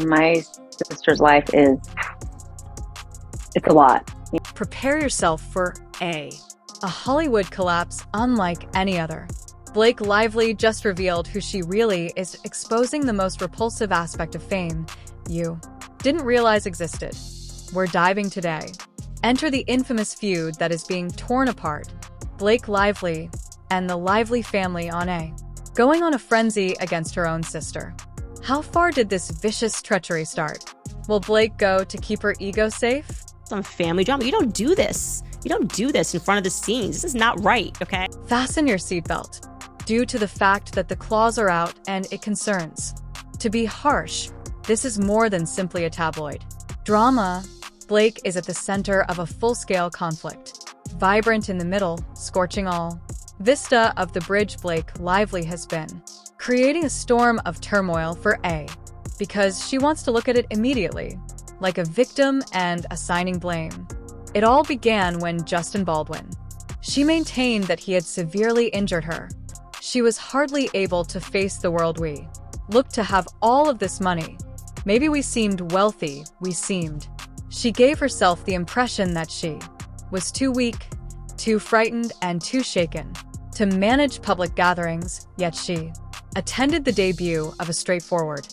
My sister's life it's a lot. Prepare yourself for A Hollywood collapse unlike any other. Blake Lively just revealed who she really is, exposing the most repulsive aspect of fame you didn't realize existed. We're diving today. Enter the infamous feud that is being torn apart. Blake Lively and the Lively family on A going on a frenzy against her own sister. How far did this vicious treachery start? Will Blake go to keep her ego safe? Some family drama. You don't do this. You don't do this in front of the scenes. This is not right, okay? Fasten your seatbelt. Due to the fact that the claws are out and it concerns. To be harsh, this is more than simply a tabloid drama. Blake is at the center of a full-scale conflict. Vibrant in the middle, scorching all vista of the bridge. Blake Lively has been creating a storm of turmoil for A because she wants to look at it immediately, like a victim and assigning blame. It all began when Justin Baldwin. She maintained that he had severely injured her. She was hardly able to face the world. We looked to have all of this money. Maybe we seemed wealthy, She gave herself the impression that she was too weak, too frightened, and too shaken to manage public gatherings, yet she attended the debut of a straightforward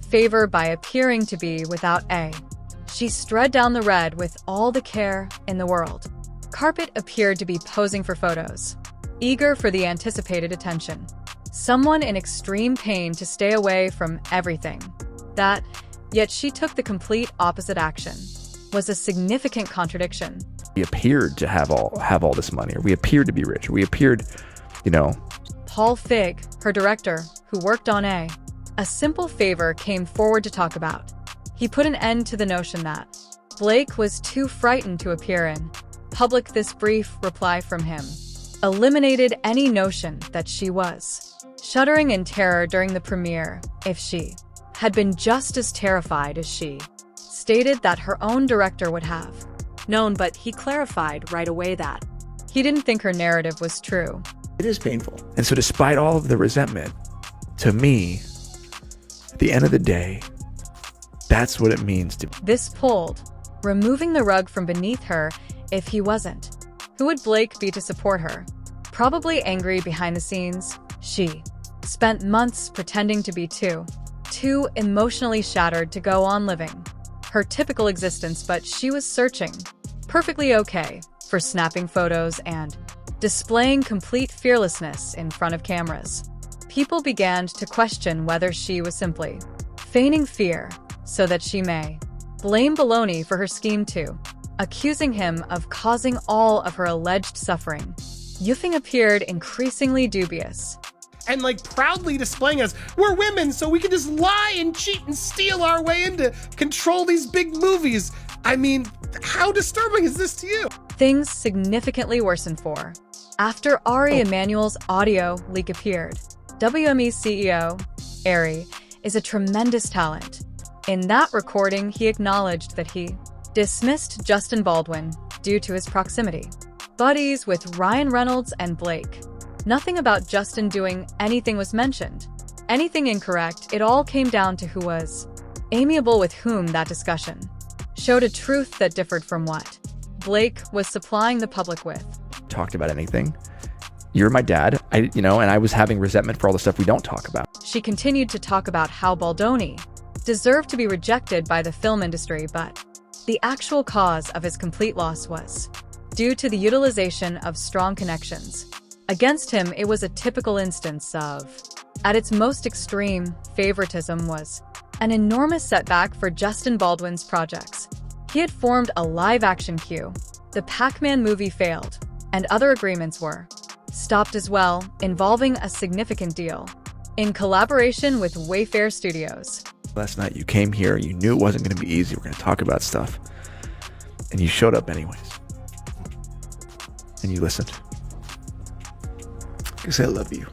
favor by appearing to be without A. She strode down the red with all the care in the world. Carpet appeared to be posing for photos, eager for the anticipated attention. Someone in extreme pain to stay away from everything. Yet she took the complete opposite action. Was a significant contradiction. We appeared to have all this money, or we appeared to be rich, or we appeared, Paul Fig, her director, who worked on A simple favor, came forward to talk about. He put an end to the notion that Blake was too frightened to appear in public. This brief reply from him eliminated any notion that she was shuddering in terror during the premiere. If she had been just as terrified as she stated that her own director would have known, but he clarified right away that he didn't think her narrative was true. It is painful. And so despite all of the resentment, to me, at the end of the day, that's what it means to... This pulled, removing the rug from beneath her. If he wasn't, who would Blake be to support her? Probably angry behind the scenes. She spent months pretending to be too emotionally shattered to go on living her typical existence, but she was searching, perfectly okay, for snapping photos and displaying complete fearlessness in front of cameras. People began to question whether she was simply feigning fear so that she may blame Baloney for her scheme too, accusing him of causing all of her alleged suffering. Yufeng appeared increasingly dubious. And proudly displaying us, we're women, so we can just lie and cheat and steal our way into control these big movies. I mean, how disturbing is this to you? Things significantly worsened for after Ari Emanuel's audio leak appeared. WME's CEO, Ari, is a tremendous talent. In that recording, he acknowledged that he dismissed Justin Baldwin due to his proximity buddies with Ryan Reynolds and Blake. Nothing about Justin doing anything was mentioned. Anything incorrect. It all came down to who was amiable with whom. That discussion showed a truth that differed from what Blake was supplying the public with. Talked about anything. You're my dad, and I was having resentment for all the stuff we don't talk about. She continued to talk about how Baldoni deserved to be rejected by the film industry, but the actual cause of his complete loss was due to the utilization of strong connections. Against him, it was a typical instance of, at its most extreme, favoritism was an enormous setback for Justin Baldwin's projects. He had formed a live-action queue. The Pac-Man movie failed, and other agreements were stopped as well, involving a significant deal in collaboration with Wayfair Studios. Last night you came here, you knew it wasn't going to be easy, we're going to talk about stuff, and you showed up anyways. And you listened. Because I love you.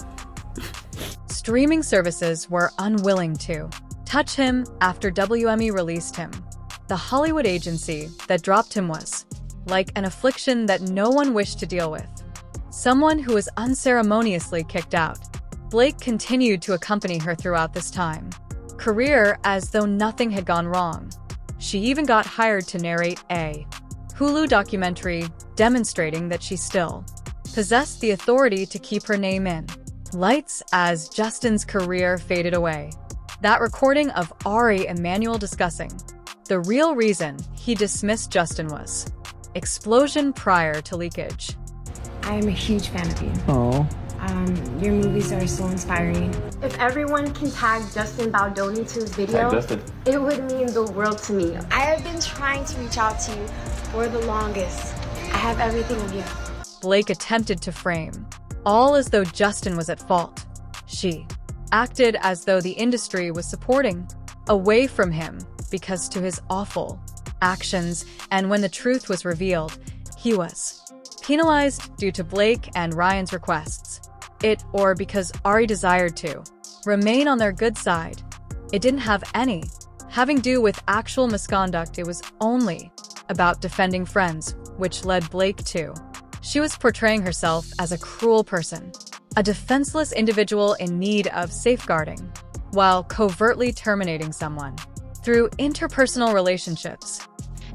Streaming services were unwilling to touch him after WME released him. The Hollywood agency that dropped him was like an affliction that no one wished to deal with. Someone who was unceremoniously kicked out. Blake continued to accompany her throughout this time, career as though nothing had gone wrong. She even got hired to narrate a Hulu documentary demonstrating that she still possessed the authority to keep her name in lights as Justin's career faded away. That recording of Ari Emanuel discussing the real reason he dismissed Justin was explosion prior to leakage. I am a huge fan of you. Oh. Your movies are so inspiring. If everyone can tag Justin Baldoni to his video, it would mean the world to me. I have been trying to reach out to you for the longest. I have everything of you. Blake attempted to frame all as though Justin was at fault. She acted as though the industry was supporting away from him because to his awful actions, and when the truth was revealed, he was penalized due to Blake and Ryan's requests. It or because Ari desired to remain on their good side. It didn't have any having do with actual misconduct. It was only about defending friends, which led Blake to. She was portraying herself as a cruel person, a defenseless individual in need of safeguarding, while covertly terminating someone through interpersonal relationships.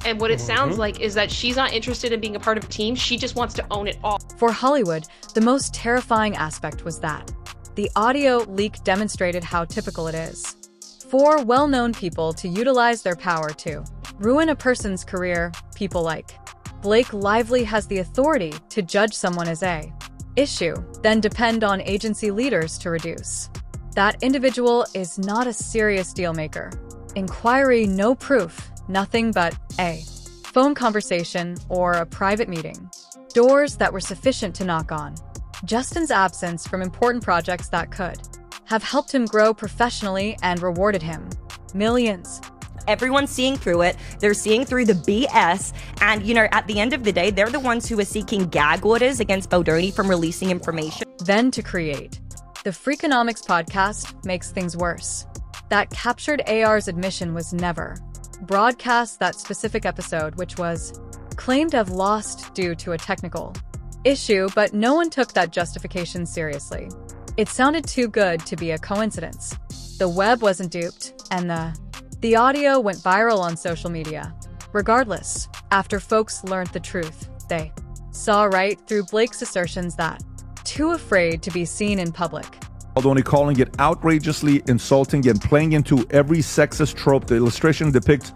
And what it sounds like is that she's not interested in being a part of a team. She just wants to own it all. For Hollywood, the most terrifying aspect was that the audio leak demonstrated how typical it is for well-known people to utilize their power to ruin a person's career. People like Blake Lively has the authority to judge someone as a issue, then depend on agency leaders to reduce. That individual is not a serious deal maker. Inquiry, no proof, nothing but a phone conversation or a private meeting. Doors that were sufficient to knock on. Justin's absence from important projects that could have helped him grow professionally and rewarded him millions. Everyone's seeing through it. They're seeing through the BS. And, at the end of the day, they're the ones who are seeking gag orders against Baldoni from releasing information. Then to create. The Freakonomics podcast makes things worse. That captured AR's admission was never broadcast. That specific episode, which was claimed to have lost due to a technical issue, but no one took that justification seriously. It sounded too good to be a coincidence. The web wasn't duped, and the audio went viral on social media. Regardless, after folks learned the truth, they saw right through Blake's assertions that too afraid to be seen in public. Baldoni calling it outrageously insulting and playing into every sexist trope. The illustration depicts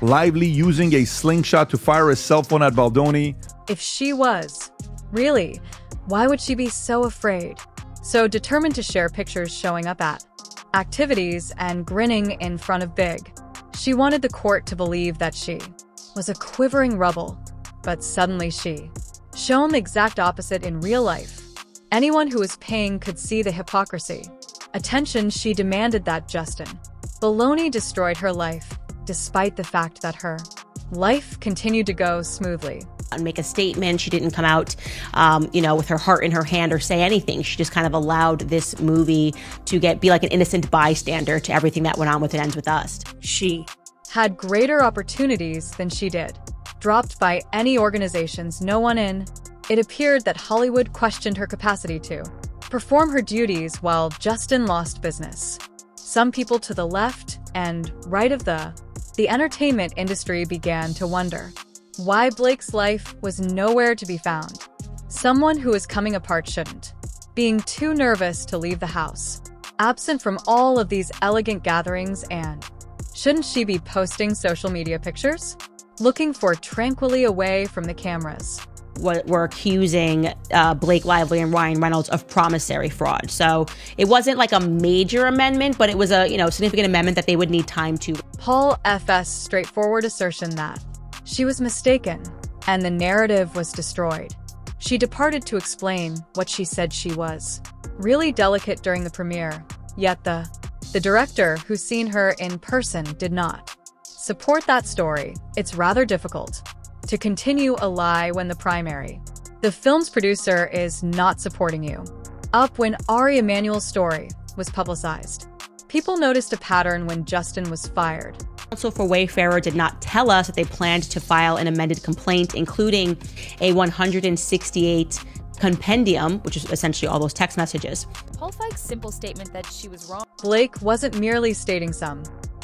Lively using a slingshot to fire a cell phone at Baldoni. If she was, really, why would she be so afraid? So determined to share pictures showing up at activities and grinning in front of Big. She wanted the court to believe that she was a quivering rebel, but suddenly she shown the exact opposite in real life. Anyone who was paying could see the hypocrisy. Attention she demanded that Justin Baldoni destroyed her life, despite the fact that her life continued to go smoothly. Make a statement. She didn't come out, with her heart in her hand or say anything. She just kind of allowed this movie to be like an innocent bystander to everything that went on with It Ends With Us. She had greater opportunities than she did. Dropped by any organizations, no one in. It appeared that Hollywood questioned her capacity to perform her duties while Justin lost business. Some people to the left and right of the entertainment industry began to wonder why Blake's life was nowhere to be found. Someone who was coming apart shouldn't. Being too nervous to leave the house. Absent from all of these elegant gatherings, and shouldn't she be posting social media pictures? Looking for tranquilly away from the cameras. Were accusing Blake Lively and Ryan Reynolds of promissory fraud. So it wasn't like a major amendment, but it was a significant amendment that they would need time to. Paul F.'s straightforward assertion that she was mistaken and the narrative was destroyed. She departed to explain what she said she was. Really delicate during the premiere, yet the director who's seen her in person did not support that story. It's rather difficult to continue a lie when the film's producer is not supporting you. Up when Ari Emanuel's story was publicized. People noticed a pattern when Justin was fired. Counsel for Wayfarer did not tell us that they planned to file an amended complaint, including a 168 compendium, which is essentially all those text messages. Paul Feig's simple statement that she was wrong. Blake wasn't merely stating some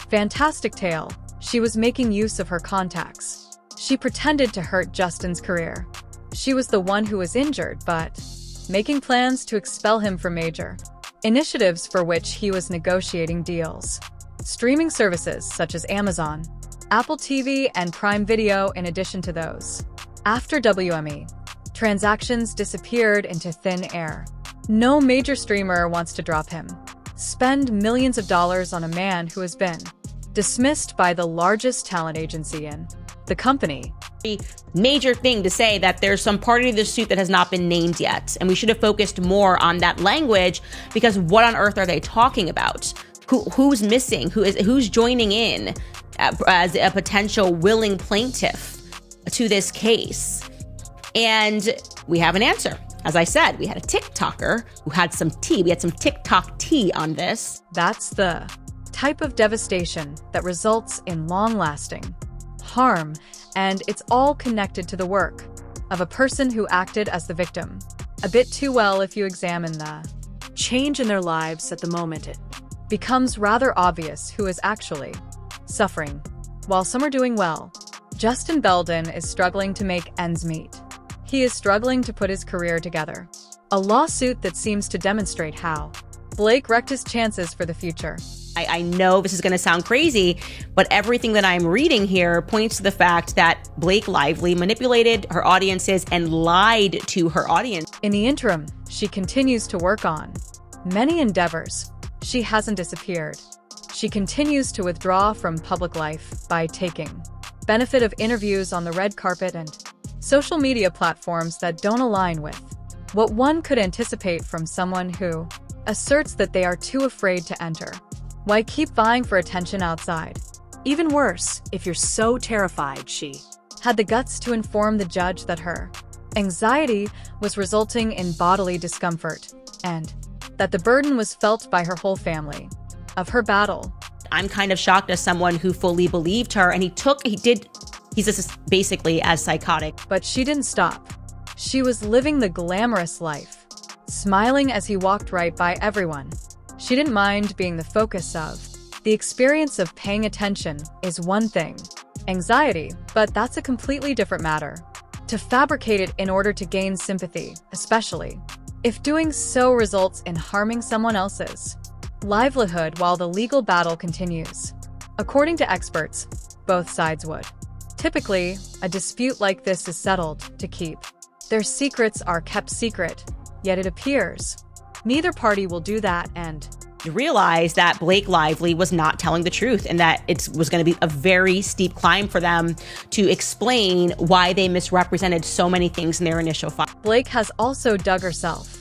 fantastic tale. She was making use of her contacts. She pretended to hurt Justin's career. She was the one who was injured, but making plans to expel him from major initiatives for which he was negotiating deals. Streaming services such as Amazon, Apple TV, and Prime Video in addition to those. After WME, transactions disappeared into thin air. No major streamer wants to drop him. Spend millions of dollars on a man who has been dismissed by the largest talent agency in the company. Major thing to say that there's some party to the suit that has not been named yet. And we should have focused more on that language, because what on earth are they talking about? Who's missing? Who's joining in as a potential willing plaintiff to this case? And we have an answer. As I said, we had a TikToker who had some tea. We had some TikTok tea on this. That's the type of devastation that results in long-lasting harm, and it's all connected to the work of a person who acted as the victim a bit too well. If you examine the change in their lives at the moment, it becomes rather obvious who is actually suffering. While some are doing well, Justin Belden is struggling to make ends meet. He is struggling to put his career together. A lawsuit that seems to demonstrate how Blake wrecked his chances for the future. I know this is going to sound crazy, but everything that I'm reading here points to the fact that Blake Lively manipulated her audiences and lied to her audience. In the interim, she continues to work on many endeavors. She hasn't disappeared. She continues to withdraw from public life by taking benefit of interviews on the red carpet and social media platforms that don't align with what one could anticipate from someone who asserts that they are too afraid to enter. Why keep vying for attention outside? Even worse, if you're so terrified, she had the guts to inform the judge that her anxiety was resulting in bodily discomfort, and that the burden was felt by her whole family of her battle. I'm kind of shocked as someone who fully believed her, and he's just basically as psychotic. But she didn't stop. She was living the glamorous life, smiling as he walked right by everyone. She didn't mind being the focus of. The experience of paying attention is one thing. Anxiety, but that's a completely different matter. To fabricate it in order to gain sympathy, especially if doing so results in harming someone else's livelihood while the legal battle continues. According to experts, both sides would. Typically, a dispute like this is settled to keep. Their secrets are kept secret, yet it appears neither party will do that, and realize that Blake Lively was not telling the truth, and that it was going to be a very steep climb for them to explain why they misrepresented so many things in their initial file. Blake has also dug herself.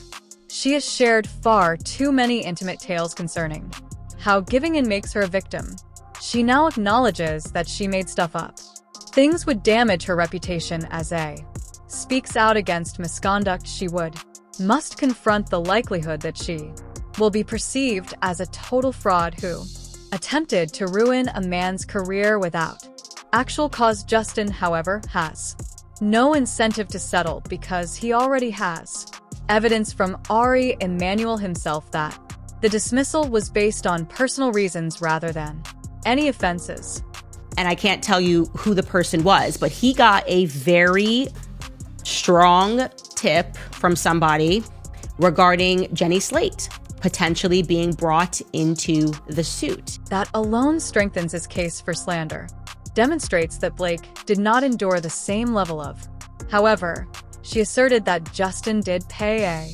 She has shared far too many intimate tales concerning how giving in makes her a victim. She now acknowledges that she made stuff up. Things would damage her reputation as a speaks out against misconduct. She must confront the likelihood that she will be perceived as a total fraud who attempted to ruin a man's career without actual cause. Justin, however, has no incentive to settle because he already has evidence from Ari Emanuel himself that the dismissal was based on personal reasons rather than any offenses. And I can't tell you who the person was, but he got a very strong tip from somebody regarding Jenny Slate potentially being brought into the suit. That alone strengthens his case for slander, demonstrates that Blake did not endure the same level of. However, she asserted that Justin did pay an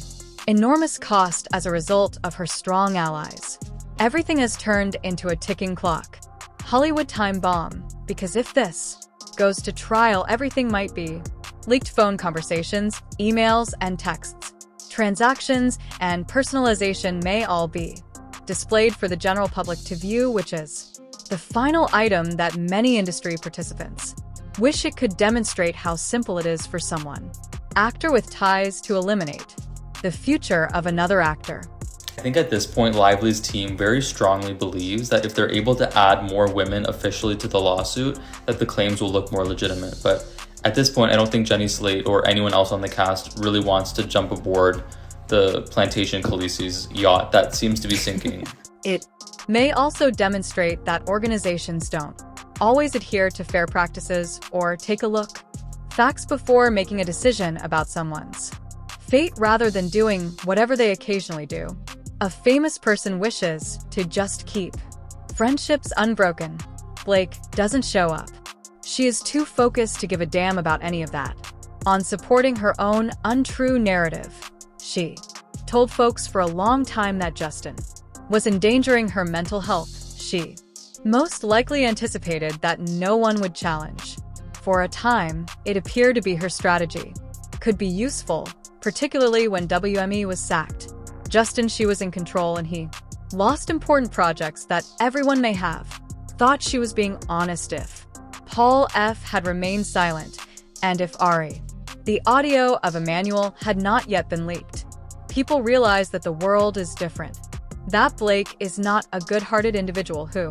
enormous cost as a result of her strong allies. Everything has turned into a ticking clock. Hollywood time bomb, because if this goes to trial, everything might be leaked phone conversations, emails, and texts. Transactions and personalization may all be displayed for the general public to view, which is the final item that many industry participants wish it could demonstrate how simple it is for someone actor with ties to eliminate the future of another actor. I think at this point, Lively's team very strongly believes that if they're able to add more women officially to the lawsuit, that the claims will look more legitimate. But at this point, I don't think Jenny Slate or anyone else on the cast really wants to jump aboard the Plantation Khaleesi's yacht that seems to be sinking. It may also demonstrate that organizations don't always adhere to fair practices or take a look facts before making a decision about someone's fate rather than doing whatever they occasionally do. A famous person wishes to just keep friendships unbroken. Blake doesn't show up. She is too focused to give a damn about any of that. On supporting her own untrue narrative, she told folks for a long time that Justin was endangering her mental health. She most likely anticipated that no one would challenge. For a time, it appeared to be her strategy could be useful, particularly when WME was sacked. Justin, she was in control and he lost important projects that everyone may have thought she was being honest if Paul F. had remained silent and if Ari, the audio of Emmanuel, had not yet been leaked. People realized that the world is different. That Blake is not a good-hearted individual who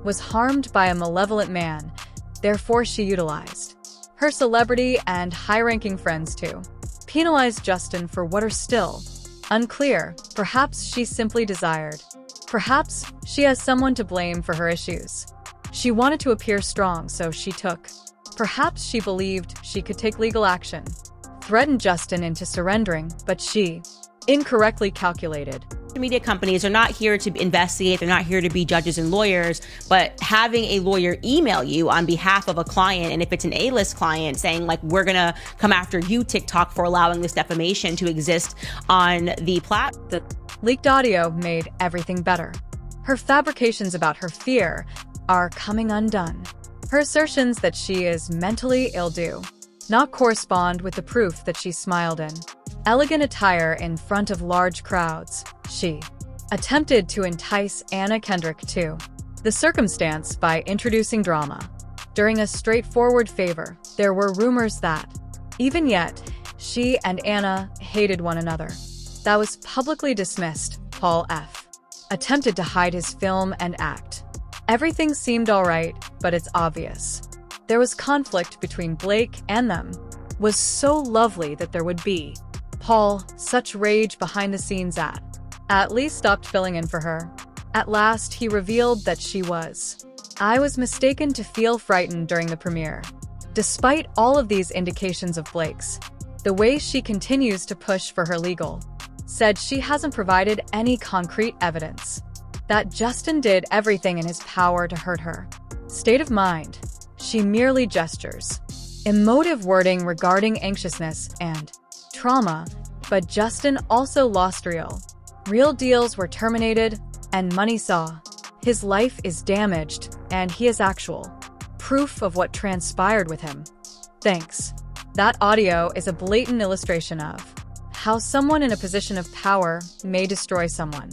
was harmed by a malevolent man. Therefore, she utilized her celebrity and high-ranking friends to penalize Justin for what are still unclear. Perhaps she simply desired. Perhaps she has someone to blame for her issues. She wanted to appear strong, so she took. Perhaps she believed she could take legal action, threaten Justin into surrendering, but she incorrectly calculated. Media companies are not here to investigate, they're not here to be judges and lawyers, but having a lawyer email you on behalf of a client, and if it's an A-list client saying like, we're gonna come after you, TikTok, for allowing this defamation to exist on the platform. The leaked audio made everything better. Her fabrications about her fear are coming undone. Her assertions that she is mentally ill do not correspond with the proof that she smiled in elegant attire in front of large crowds. She attempted to entice Anna Kendrick to the circumstance by introducing drama. During a straightforward favor, there were rumors that, even yet, she and Anna hated one another. That was publicly dismissed. Paul F. attempted to hide his film and act. Everything seemed all right, but it's obvious. There was conflict between Blake and them. Was so lovely that there would be. Paul, such rage behind the scenes at least stopped filling in for her. At last, he revealed that she was. I was mistaken to feel frightened during the premiere. Despite all of these indications of Blake's, the way she continues to push for her legal, said she hasn't provided any concrete evidence that Justin did everything in his power to hurt her. State of mind, she merely gestures. Emotive wording regarding anxiousness and trauma, but Justin also lost real deals were terminated, and money saw. His life is damaged, and he has actual proof of what transpired with him. Thanks. That audio is a blatant illustration of how someone in a position of power may destroy someone,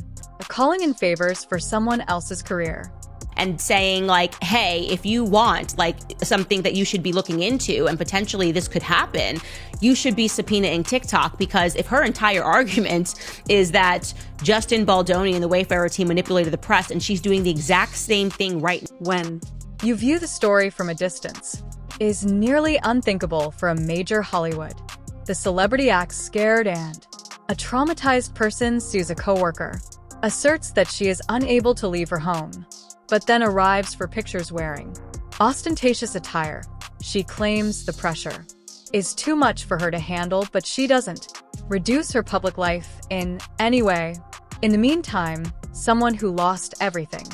calling in favors for someone else's career. And saying like, hey, if you want like something that you should be looking into and potentially this could happen, you should be subpoenaing TikTok, because if her entire argument is that Justin Baldoni and the Wayfarer team manipulated the press and she's doing the exact same thing right now. When you view the story from a distance, is nearly unthinkable for a major Hollywood. The celebrity acts scared and a traumatized person sues a coworker, asserts that she is unable to leave her home, but then arrives for pictures wearing ostentatious attire. She claims the pressure is too much for her to handle, but she doesn't reduce her public life in any way. In the meantime, someone who lost everything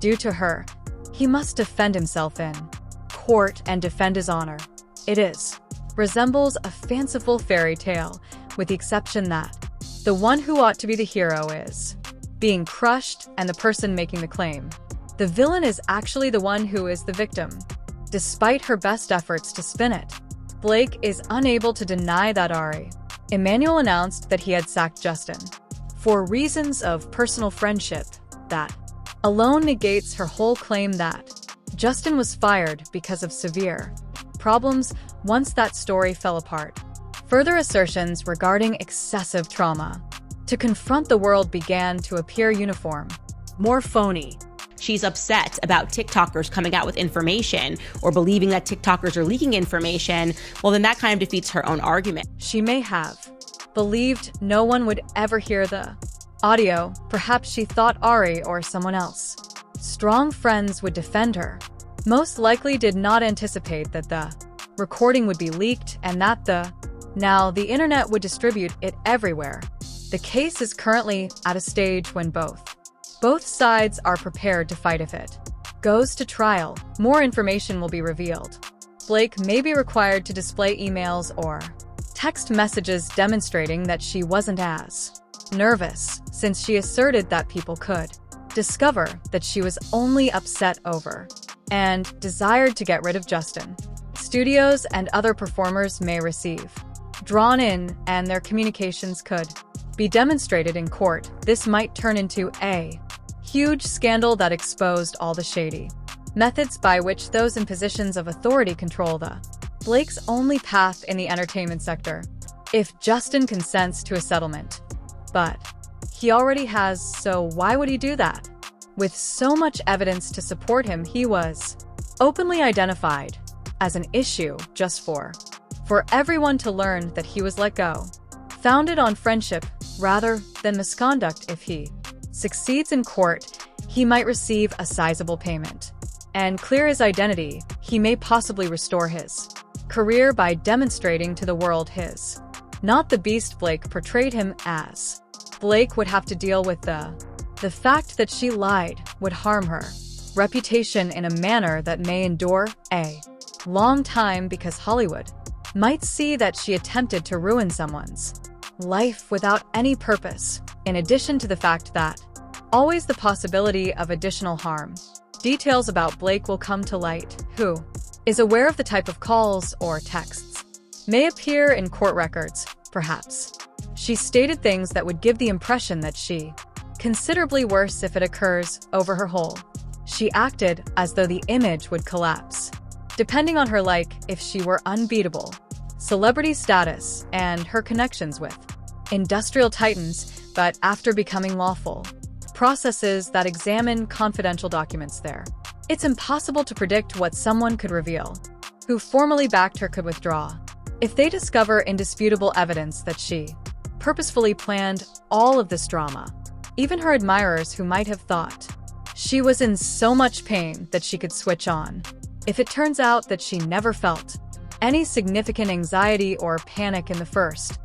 due to her, he must defend himself in court and defend his honor. It resembles a fanciful fairy tale, with the exception that the one who ought to be the hero is being crushed and the person making the claim. The villain is actually the one who is the victim. Despite her best efforts to spin it, Blake is unable to deny that Ari. Emmanuel announced that he had sacked Justin for reasons of personal friendship. That alone negates her whole claim that Justin was fired because of severe problems once that story fell apart. Further assertions regarding excessive trauma to confront the world began to appear uniform, more phony. She's upset about TikTokers coming out with information or believing that TikTokers are leaking information. Well, then that kind of defeats her own argument. She may have believed no one would ever hear the audio. Perhaps she thought Ari or someone else. Strong friends would defend her. Most likely did not anticipate that the recording would be leaked and that the internet would distribute it everywhere. The case is currently at a stage when both sides are prepared to fight. If it goes to trial, more information will be revealed. Blake may be required to display emails or text messages demonstrating that she wasn't as nervous, since she asserted that people could discover that she was only upset over and desired to get rid of Justin. Studios and other performers may receive drawn in, and their communications could be demonstrated in court. This might turn into a huge scandal that exposed all the shady methods by which those in positions of authority control Blake's only path in the entertainment sector. If Justin consents to a settlement, but he already has, so why would he do that? With so much evidence to support him, he was openly identified as an issue just for everyone to learn that he was let go. Founded on friendship rather than misconduct. If he succeeds in court, he might receive a sizable payment and clear his identity. He may possibly restore his career by demonstrating to the world his not the beast Blake portrayed him as. Blake would have to deal with the fact that she lied would harm her reputation in a manner that may endure a long time, because Hollywood might see that she attempted to ruin someone's life without any purpose, in addition to the fact that always the possibility of additional harm. Details about Blake will come to light. Who is aware of the type of calls or texts may appear in court records. Perhaps she stated things that would give the impression that she considerably worse if it occurs over her whole. She acted as though the image would collapse, depending on her if she were unbeatable celebrity status and her connections with industrial titans, but after becoming lawful processes that examine confidential documents there. It's impossible to predict what someone could reveal. Who formally backed her could withdraw if they discover indisputable evidence that she purposefully planned all of this drama. Even her admirers, who might have thought she was in so much pain that she could switch on, if it turns out that she never felt any significant anxiety or panic in the first